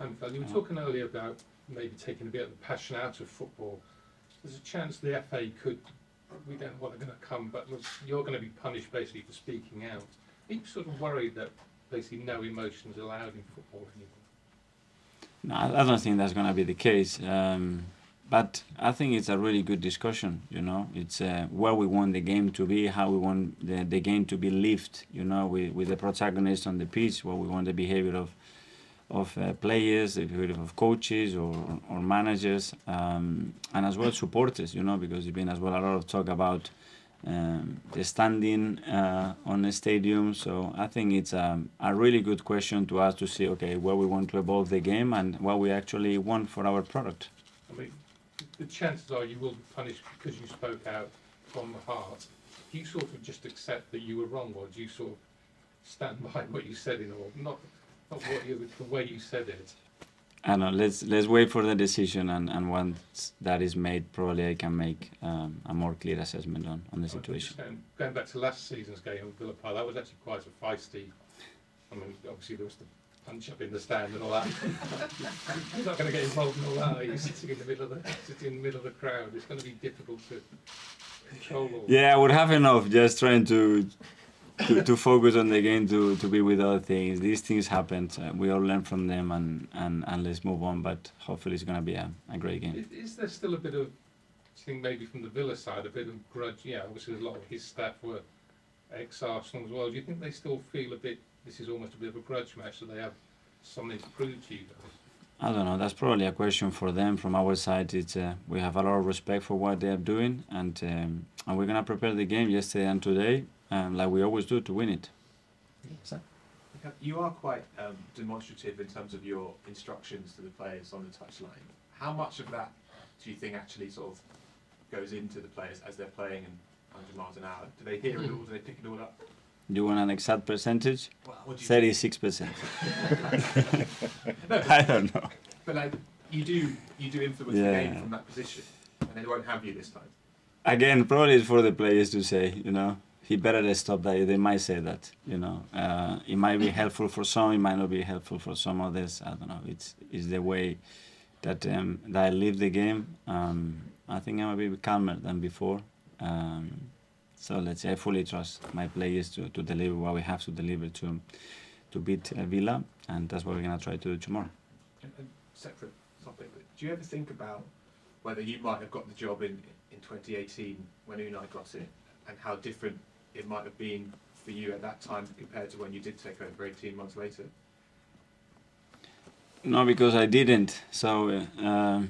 You were talking earlier about maybe taking a bit of the passion out of football. There's a chance the FA could, we don't know what they're going to come, but you're going to be punished basically for speaking out. Are you sort of worried that basically no emotions allowed in football anymore? No, I don't think that's going to be the case. But I think it's a really good discussion, you know. It's where we want the game to be, how we want the game to be lived, you know, with the protagonist on the pitch, what we want the behavior of players, the behavior of coaches or managers, and as well supporters, you know, because there's been as well a lot of talk about the standing on the stadium. So I think it's a really good question to ask to see, okay, where we want to evolve the game and what we actually want for our product. I mean, the chances are you will be punished because you spoke out from the heart. Do you sort of just accept that you were wrong, or do you sort of stand behind what you said in all? Not what you, the way you said it. I don't know. Let's wait for the decision, and once that is made, probably I can make a more clear assessment on the situation. Going back to last season's game with Villa Park, that was actually quite a feisty. I mean, obviously there was the punch up in the stand and all that. You're not going to get involved in all that, are you? Sitting in the middle of the crowd, it's going to be difficult to control all. Yeah, I would have enough just trying to focus on the game, to be with other things. These things happen. We all learn from them, and let's move on. But hopefully it's going to be a great game. Is there still a bit of, I think maybe from the Villa side, a bit of grudge? Yeah, obviously a lot of his staff were ex-Arsenal as well. Do you think they still feel a bit, this is almost a bit of a grudge match, so they have something to prove to you guys? I don't know. That's probably a question for them. From our side, it's we have a lot of respect for what they are doing, and we're going to prepare the game yesterday and today, like we always do, to win it. So, you are quite demonstrative in terms of your instructions to the players on the touchline. How much of that do you think actually sort of goes into the players as they're playing in 100 miles an hour? Do they hear it all? Do they pick it all up? You want an exact percentage? Well, 36%. No, I don't know. But like, you do influence the game from that position, and they won't have you this time. Again, probably it's for the players to say, you know. He better stop that. They might say that, you know. It might be helpful for some, it might not be helpful for some others. I don't know. It's the way that I live the game. I think I'm a bit calmer than before. So let's say I fully trust my players to deliver what we have to deliver to beat Villa, and that's what we're going to try to do tomorrow. And separate topic, but do you ever think about whether you might have got the job in 2018 when Unai got it, and how different it might have been for you at that time compared to when you did take over 18 months later? No, because I didn't. So I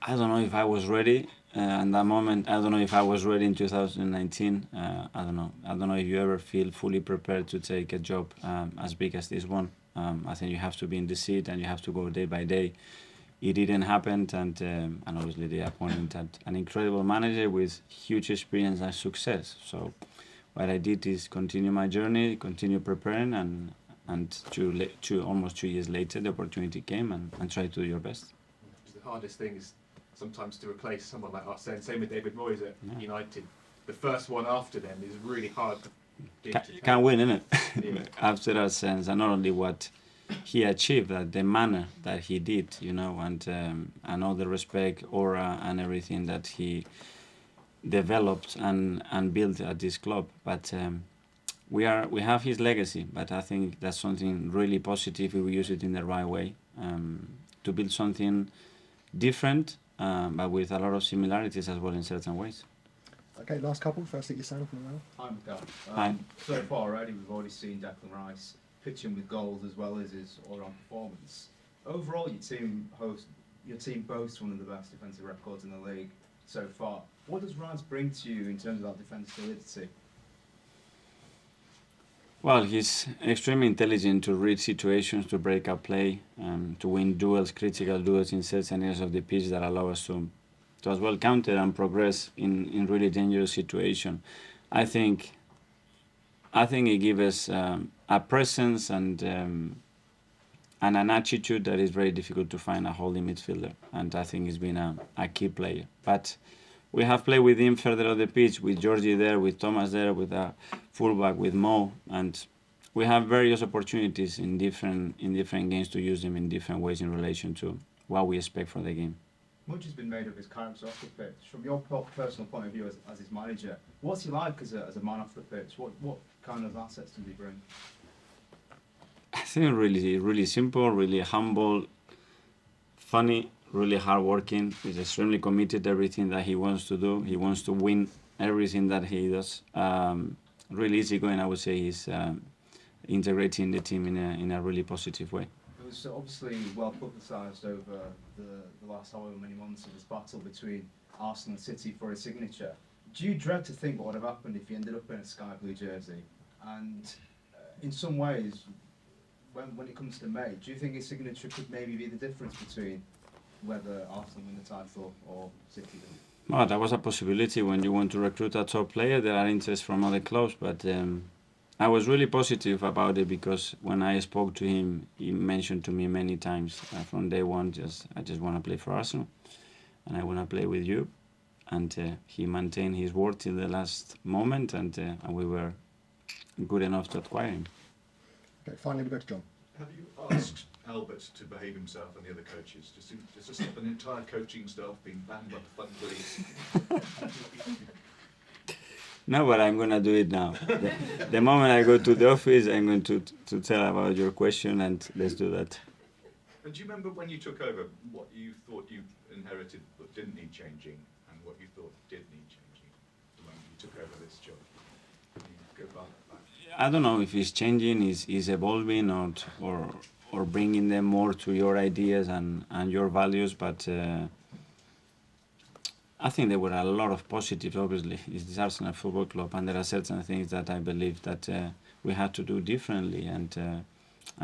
don't know if I was ready. At that moment, I don't know if I was ready in 2019. I don't know. I don't know if you ever feel fully prepared to take a job as big as this one. I think you have to be in the seat and you have to go day by day. It didn't happen, and obviously the opponent had an incredible manager with huge experience and success. So what I did is continue my journey, continue preparing, and almost 2 years later, the opportunity came, and try to do your best. The hardest thing is sometimes to replace someone like Arsene. Same with David Moyes at United. The first one after them is really hard. Can't win, innit? Yeah. After Arsene, and not only what he achieved, that the manner that he did, you know, and all the respect, aura, and everything that he developed and built at this club. But we have his legacy. But I think that's something really positive if we use it in the right way, to build something different, but with a lot of similarities as well in certain ways. Okay, last couple. Firstly, yourself and Reynolds. Hi, Mikel. Hi. So far already, we've already seen Declan Rice pitching with goals as well as his all-round performance. Overall, your team boasts one of the best defensive records in the league so far. What does Rice bring to you in terms of that defensive solidity? Well, he's extremely intelligent to read situations, to break up play, to win duels, critical duels in certain areas of the pitch that allow us to as well counter and progress in really dangerous situations. I think it gives us a presence and an attitude that is very difficult to find a holding midfielder, and I think he's been a key player. But we have played with him further on the pitch, with Georgie there, with Thomas there, with a fullback, with Mo, and we have various opportunities in different games to use them in different ways in relation to what we expect for the game. Much has been made of his character off the pitch. From your personal point of view as his manager, what's he like as a man off the pitch? What kind of assets does he bring? I think really simple, really humble, funny, really hardworking. He's extremely committed to everything that he wants to do. He wants to win everything that he does. Really easygoing, I would say. He's integrating the team in a really positive way. It was obviously well publicised over the last however many months of this battle between Arsenal and City for his signature. Do you dread to think what would have happened if he ended up in a sky blue jersey? And in some ways, when it comes to May, do you think his signature could maybe be the difference between whether Arsenal win the title or City do? Well, that was a possibility when you want to recruit a top player. There are interests from other clubs, but I was really positive about it because when I spoke to him, he mentioned to me many times from day one, I just want to play for Arsenal and I want to play with you. And he maintained his word till the last moment, and we were good enough to acquire him. Okay, finally we go to John. Have you asked Albert to behave himself and the other coaches? Just to stop an entire coaching staff being banned by the fun police? No, but I'm going to do it now. The moment I go to the office, I'm going to tell about your question, and let's do that. And do you remember when you took over, what you thought you inherited but didn't need changing, and what you thought did need changing when you took over this job? Can you go back? I don't know if it's changing, is evolving, or bringing them more to your ideas and your values, but I think there were a lot of positives, obviously. It's the Arsenal Football Club, and there are certain things that I believe that we had to do differently, and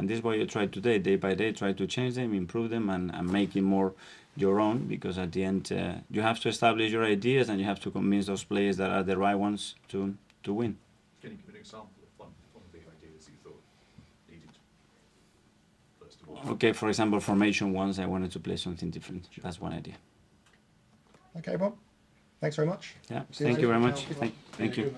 this is what you try today, day by day, try to change them, improve them, and make it more your own, because at the end you have to establish your ideas and you have to convince those players that are the right ones to win. Can you give an example of one of the ideas you thought needed, first of all? Okay, for example, formation once I wanted to play something different. That's one idea. Okay, Bob. Thanks very much. Yeah, See you thank you later. very much. Ciao. Thank you.